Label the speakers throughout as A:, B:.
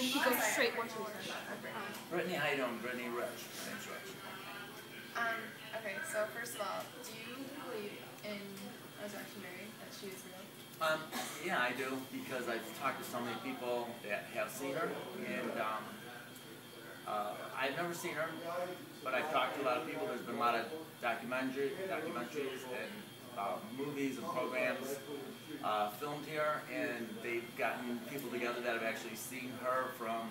A: he goes straight once he's done.
B: Brittany, how you doing? Brittany Rich. My name's Rich.
C: Okay, so first of all, do you believe in Resurrection Mary, that she is real?
B: Yeah, I do, because I've talked to so many people that have seen her, and I've never seen her, but I've talked to a lot of people. There's been a lot of documentaries and movies and programs filmed here, and they've gotten people together that have actually seen her from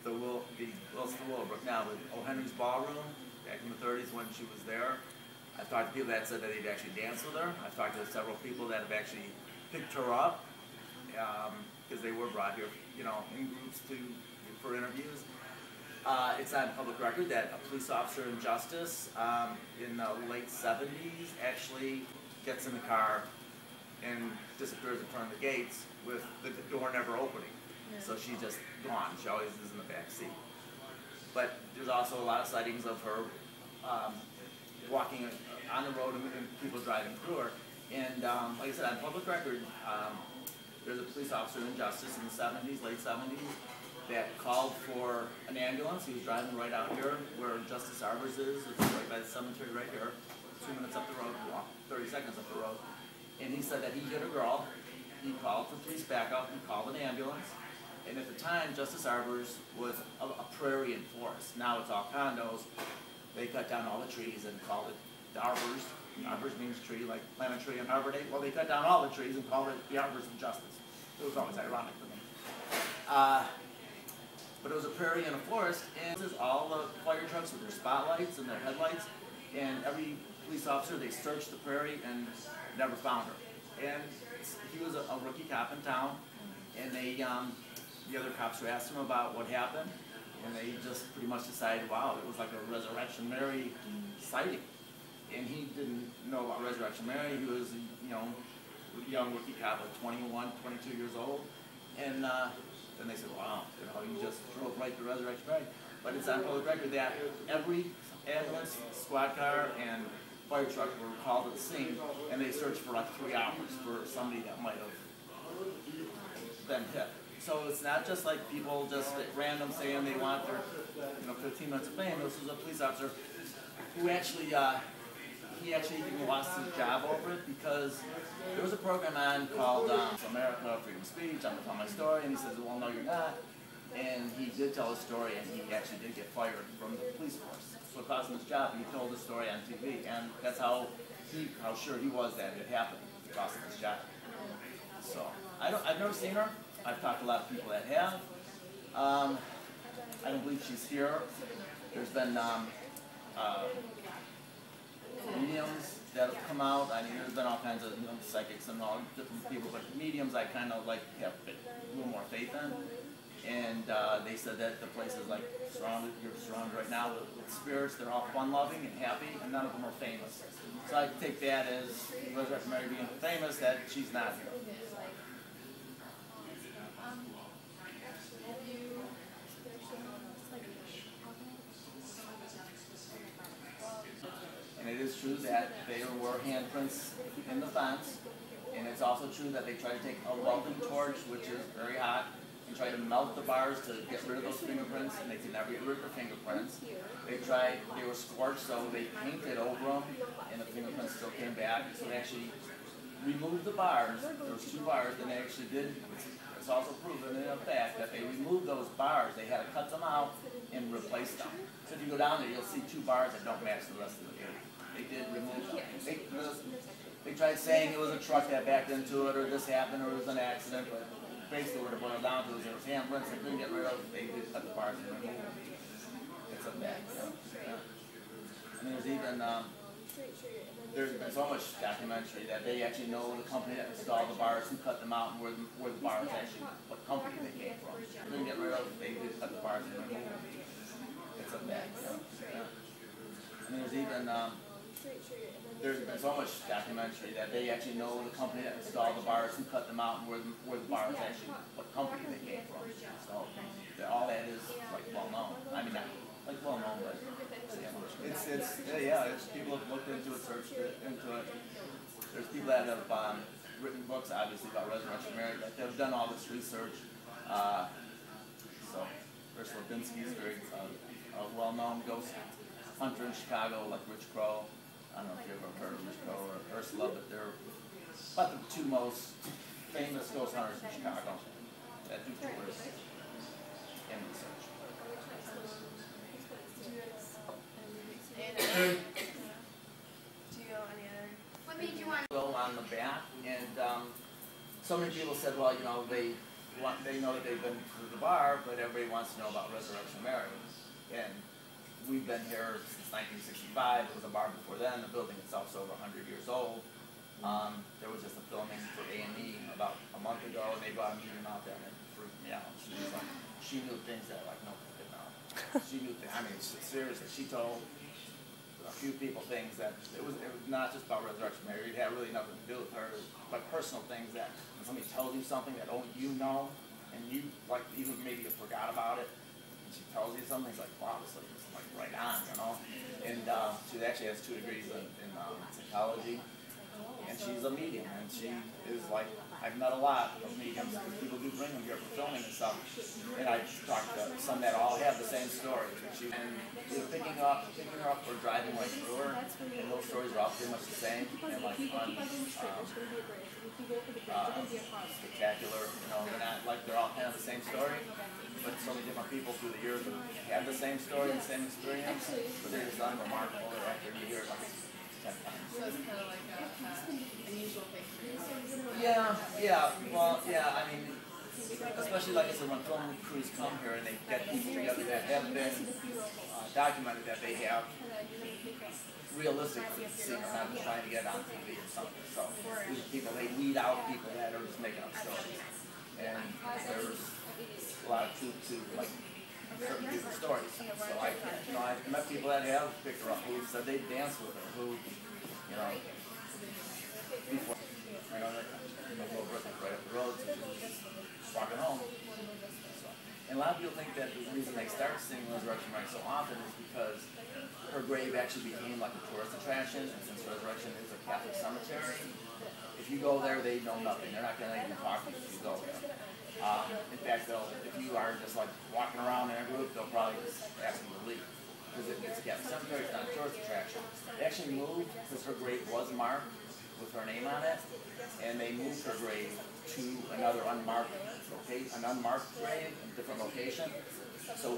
B: the Willowbrook now, with O. Henry's Ballroom back in the 30s when she was there. I've talked to people that said that they'd actually dance with her. I've talked to several people that have actually picked her up because they were brought here, you know, in groups for interviews. It's on public record that a police officer in Justice in the late 70s actually gets in the car and disappears in front of the gates with the door never opening. Yeah. So she's just gone. She always is in the back seat. But there's also a lot of sightings of her walking on the road and people driving through her. And like I said, on public record, there's a police officer in Justice in the 70s, late 70s, that called for an ambulance. He was driving right out here where Justice Arbors is. It's right by the cemetery right here, 2 minutes up the road, 30 seconds up the road. And he said that he hit a girl. He called for police backup. He called an ambulance. And at the time, Justice Arbors was a prairie and forest. Now it's all condos. They cut down all the trees and called it the Arbors. Arbors means tree, like plant a tree on Arbor Day. Well, they cut down all the trees and called it the Arbors of Justice. It was always ironic for me. But it was a prairie and a forest, and this is all the fire trucks with their spotlights and their headlights, and every police officer, they searched the prairie and never found her. And he was a rookie cop in town, and they, the other cops were asking him about what happened, and they just pretty much decided, wow, it was like a Resurrection Mary sighting. And he didn't know about Resurrection Mary. He was, you know, a young rookie cop, like 21, 22 years old, and then they said, wow, you know, you just drove right to Resurrection Mary. But it's on public record that every ambulance, squad car, and fire truck were called to the scene, and they searched for like 3 hours for somebody that might have been hit. So it's not just like people just at random saying they want their, you know, 15 minutes of fame. This was a police officer who actually, he actually even lost his job over it because there was a program on called America, Freedom of Speech, I'm going to tell my story, and he says, well, no, you're not. And he did tell his story, and he actually did get fired from the police force. So it cost him his job, and he told his story on TV, and that's how sure he was that it happened. It cost him his job. So, I've never seen her. I've talked to a lot of people that have. I don't believe she's here. There's been mediums that have come out. I mean, there's been all kinds of, you know, psychics and all different people, but mediums I kind of like have a little more faith in. And they said that the place is like you're surrounded right now with spirits. They're all fun-loving and happy, and none of them are famous. So I take that as Resurrection Mary being famous, that she's not here. And it is true that there were handprints in the fence, and it's also true that they tried to take a welding torch, which is very hot, and try to melt the bars to get rid of those fingerprints, and they could never get rid of the fingerprints. They were scorched, so they painted over them, and the fingerprints still came back. So they actually removed the bars. There was 2 bars, and they actually did. It's also proven in fact that they removed those bars. They had to cut them out and replace them. So if you go down there, you'll see 2 bars that don't match the rest of the gate. They did remove them. They tried saying it was a truck that backed into it, or this happened, or it was an accident, but basically what it boiled down to is there was handprints they couldn't get rid of. They did cut the bars and remove them. It's a fact. Yeah. I mean, there's been so much documentary that they actually know the company that installed the bars, who cut them out, and where the bars actually, what company they came from. They couldn't get rid of them. They did cut the bars and remove them. It's a fact. Yeah. I mean, there's been so much documentary that they actually know the company that installed the bars, who cut them out, and where the bars actually, what company they came from. So all that is like well known. I mean, not like well known, but it's people have looked into it, searched into it. There's people that have written books, obviously, about Resurrection Mary, that have done all this research. So Ursula Binsky is very a well-known ghost hunter in Chicago, like Rich Crow. I don't know if you've ever heard of Rich Crow or Ursula, but they're about the two most famous ghost hunters in Chicago that do tours and research.
C: Do you know any other?
A: What made you want?
B: Go on the back, and so many people said, well, you know, they know that they've been to the bar, but everybody wants to know about Resurrection Mary. And we've been here since 1965. It was a bar before then. The building itself is over 100 years old. There was just a filming for A&E about a month ago, and they brought a medium out there, and it freaked me out. She was like, she knew things that like nobody did know. She knew things. I mean, seriously, she told a few people things that it was not just about Resurrection Mary. It had really nothing to do with her, but personal things that when somebody tells you something that only you know, and you like even maybe you forgot about it, and she tells you something, it's like wow, it's like right on, you know. And she actually has 2 degrees in psychology, and she's a medium, and she is like, I've met a lot of mediums because people do bring them here for filming and stuff. And I talked to some that all have the same story. And either picking her up or driving right through her, and those stories are all pretty much the same and like spectacular. You know, they're not like they're all kind of the same story, but so many different people through the years have the same story and the same experience, but they're just unremarkable after you hear it like 10 times.
C: So it's kind of like an unusual thing for you.
B: Yeah. Well, yeah. I mean, especially like I said, when film crews come here and they get people together that have been documented, that they have realistically seen, not just trying to get on TV or something. So these people, they weed out people that are just making up stories, and there's a lot of truth to like certain people's stories. So I've met people that have picked her up who said they danced with her, who, you know, before, you know, Willowbrook was right up the road, so she was just walking home. So, and a lot of people think that the reason they start seeing Resurrection Mary so often is because her grave actually became like a tourist attraction, and since Resurrection is a Catholic cemetery, if you go there, they know nothing. They're not going to even talk to you if you go there. In fact, if you are just like walking around in a group, they'll probably just ask you to leave. Because it's a Catholic cemetery, it's not a tourist attraction. They actually moved, because her grave was marked with her name on it, and they moved her grave to another unmarked grave, in a different location. So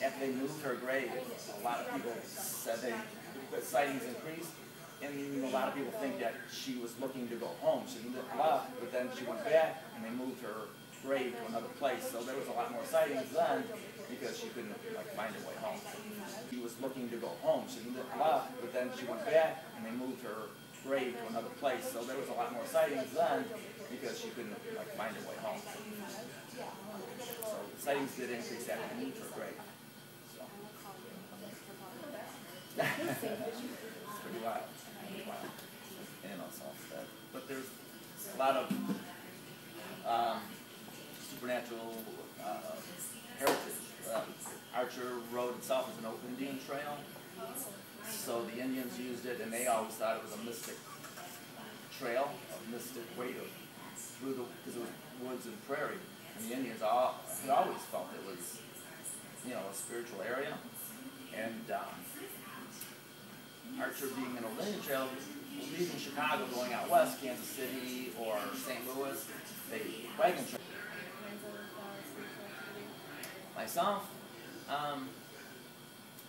B: after they moved her grave, a lot of people said the sightings increased, and a lot of people think that she was looking to go home. She left, but then she went back, and they moved her grave to another place. So there was a lot more sightings then, because she couldn't like find her way home. She was looking to go home. She left, but then she went back, and they moved her grave to another place. So there was a lot more sightings then, because she couldn't like find her way home. So sightings did increase after they moved her grave. So it's pretty wild. You know, so but there's a lot of supernatural heritage. Archer Road itself is an open Indian trail, so the Indians used it, and they always thought it was a mystic trail, a mystic way to through because it was woods and prairie, and the Indians had always felt it was, you know, a spiritual area, and Archer being an old Indian trail, leaving Chicago, going out west, Kansas City or St. Louis, they wagon trail. Myself,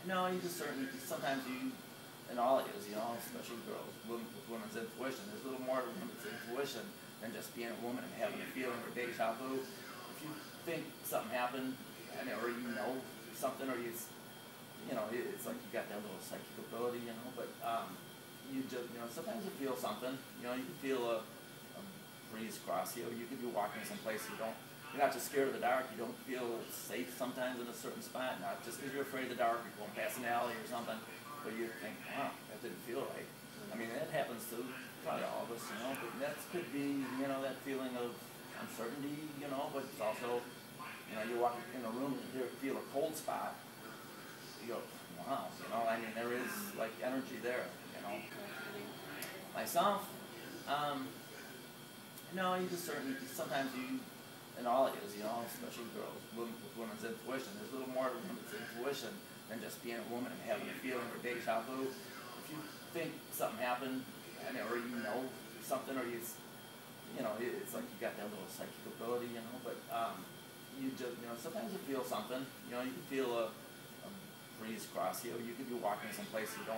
B: no, you just sometimes you, and all it is, you know, especially girls, with women's intuition, there's a little more to women's intuition than just being a woman and having a feeling or deja vu. If you think something happened, or you know something, or you know, it's like you got that little psychic ability, you know, but you just, you know, sometimes you feel something, you know, you can feel a breeze cross you, you could be walking someplace you're not just scared of the dark, you don't feel safe sometimes in a certain spot, not just because you're afraid of the dark, you're going past an alley or something, but you think, wow, that didn't feel right. I mean, that happens to probably all of us, you know, but that could be, you know, that feeling of uncertainty, you know, but it's also, you know, you walk in a room and you feel a cold spot, you go, wow, you know, I mean, there is, like, energy there, you know. Myself, no, you just sometimes you, in all ages, you know, especially girls, women, with women's intuition. There's a little more to women's intuition than just being a woman and having a feeling or deja vu. If you think something happened, or you know something, or you know, it's like you got that little psychic ability, you know, but you just, you know, sometimes you feel something, you know, you can feel a breeze across you, you could be walking someplace you're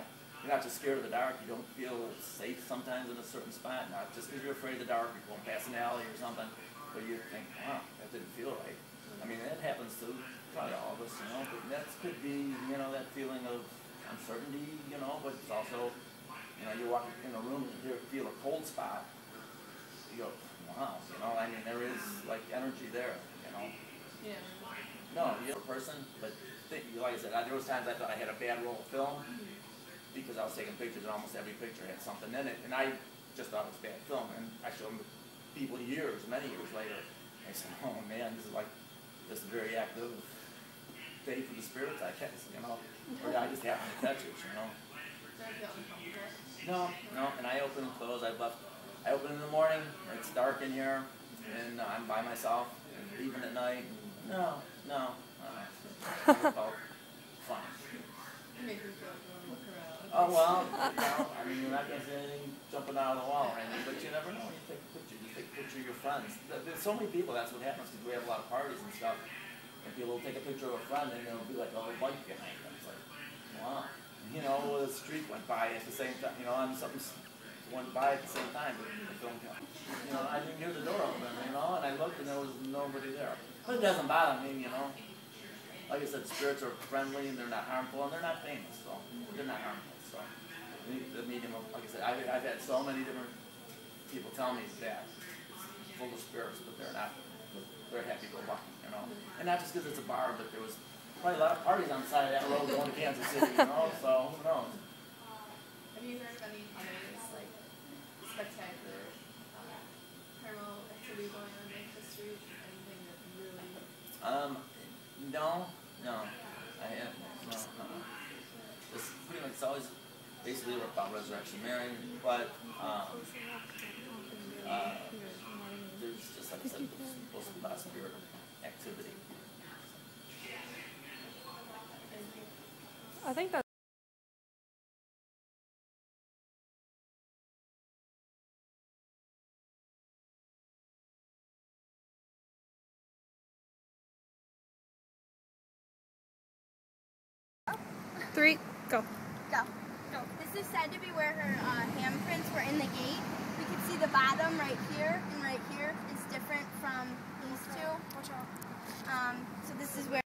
B: not just scared of the dark, you don't feel safe sometimes in a certain spot, not just because you're afraid of the dark, you're going past an alley or something, but you think, wow, that didn't feel right. I mean, that happens to probably all of us, you know, but that could be, you know, that feeling of uncertainty, you know, but it's also, you know, you walk in a room and you feel a cold spot, you go, wow, you know, I mean, there is, like, energy there, you know.
C: Yeah.
B: No, you're a person, but like I said, there was times I thought I had a bad roll of film because I was taking pictures and almost every picture had something in it, and I just thought it was bad film, and I showed them to people many years later. They said, oh man, this is like just a very active day for the spirits, I guess, you know, or I just happened to catch it, you know.
C: Do I feel uncomfortable?
B: No, and I open and close, I open in the morning, it's dark in here, and I'm by myself, and even at night, no. It's about fun.
C: It makes me feel like I want to look around.
B: Oh, well, you know, I mean, you're not going to see anything jumping out of the wall or anything, but you never know when you take a picture. You take a picture of your friends. There's so many people, that's what happens, because we have a lot of parties and stuff, and people will take a picture of a friend, and there'll be like a whole bike behind them. It's like, wow. You know, the street went by at the same time, you know, and something went by at the same time, but the film came. You know, I didn't hear the door open, you know, and I looked and there was nobody there. But it doesn't bother me, you know. Like I said, spirits are friendly and they're not harmful and they're not famous, so they're not harmful. So the medium of, like I said, I've had so many different people tell me that it's full of spirits, but they're not. They're happy-go-lucky, you know. And not just because it's a bar, but there was probably a lot of parties on the side of that road going to Kansas City, you know. So who knows?
C: Have you heard of any others like spectacular paranormal activity going on in the street? Anything that really?
B: No, I haven't. No. It's pretty much, it's always basically about Resurrection Mary, but there's just, like I said, supposed to be a lot of spirit activity.
A: I think that. Three, go.
D: Go. This is said to be where her handprints were in the gate. We could see the bottom right here and right here is different from these two. So this is where